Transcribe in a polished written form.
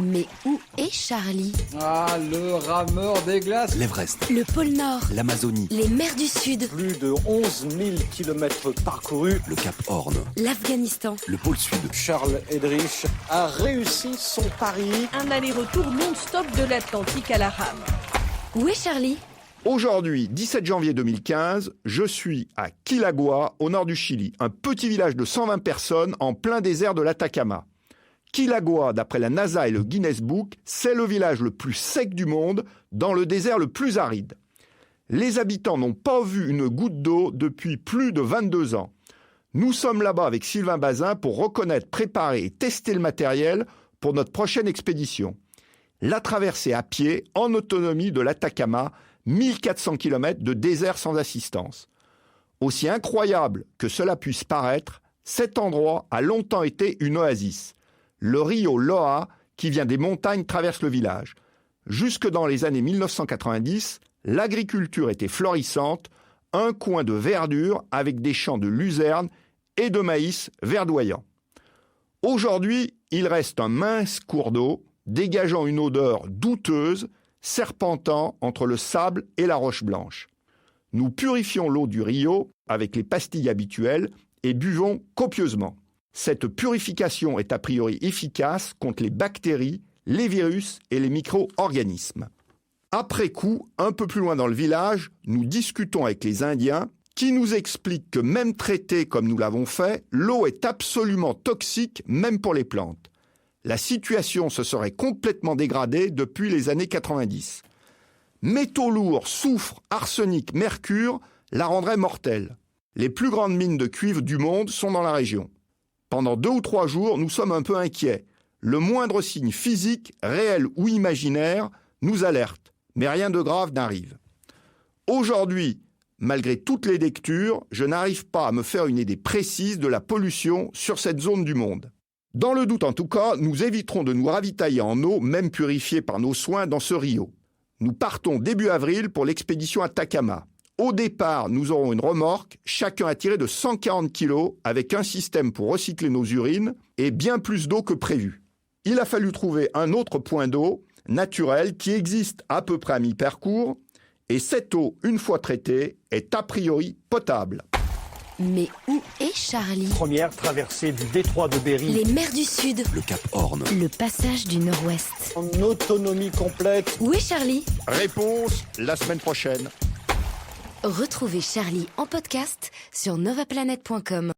Mais où est Charlie? Ah, le rameur des glaces. L'Everest, Le pôle Nord, l'Amazonie, les mers du Sud, Plus de 11 000 kilomètres parcourus. le Cap Horn, l'Afghanistan. le pôle Sud. Charles Eddrich a réussi son pari. Un aller-retour non-stop de l'Atlantique à la rame. Où est Charlie? Aujourd'hui, 17 janvier 2015, je suis à Quilagua, au nord du Chili, un petit village de 120 personnes en plein désert de l'Atacama. Quilagua, d'après la NASA et le Guinness Book, c'est le village le plus sec du monde, dans le désert le plus aride. Les habitants n'ont pas vu une goutte d'eau depuis plus de 22 ans. Nous sommes là-bas avec Sylvain Bazin pour reconnaître, préparer et tester le matériel pour notre prochaine expédition. La traversée à pied, en autonomie de l'Atacama, 1400 km de désert sans assistance. Aussi incroyable que cela puisse paraître, cet endroit a longtemps été une oasis. Le rio Loa, qui vient des montagnes, traverse le village. Jusque dans les années 1990, l'agriculture était florissante, un coin de verdure avec des champs de luzerne et de maïs verdoyant. Aujourd'hui, il reste un mince cours d'eau, dégageant une odeur douteuse, serpentant entre le sable et la roche blanche. Nous purifions l'eau du rio avec les pastilles habituelles et buvons copieusement. Cette purification est a priori efficace contre les bactéries, les virus et les micro-organismes. Après coup, un peu plus loin dans le village, nous discutons avec les Indiens qui nous expliquent que même traitée comme nous l'avons fait, l'eau est absolument toxique même pour les plantes. La situation se serait complètement dégradée depuis les années 90. Métaux lourds, soufre, arsenic, mercure la rendraient mortelle. Les plus grandes mines de cuivre du monde sont dans la région. Pendant 2 ou 3 jours, nous sommes un peu inquiets. Le moindre signe physique, réel ou imaginaire, nous alerte, mais rien de grave n'arrive. Aujourd'hui, malgré toutes les lectures, je n'arrive pas à me faire une idée précise de la pollution sur cette zone du monde. Dans le doute en tout cas, nous éviterons de nous ravitailler en eau, même purifiée par nos soins, dans ce rio. Nous partons début avril pour l'expédition Atacama. Au départ, nous aurons une remorque, chacun attiré de 140 kg, avec un système pour recycler nos urines et bien plus d'eau que prévu. Il a fallu trouver un autre point d'eau naturel qui existe à peu près à mi-parcours, et cette eau, une fois traitée, est a priori potable. Mais où est Charlie? Première traversée du détroit de Bering. Les mers du Sud, Le Cap Horn, le passage du Nord-Ouest. En autonomie complète. Où est Charlie? Réponse la semaine prochaine. Retrouvez Charlie en podcast sur novaplanet.com.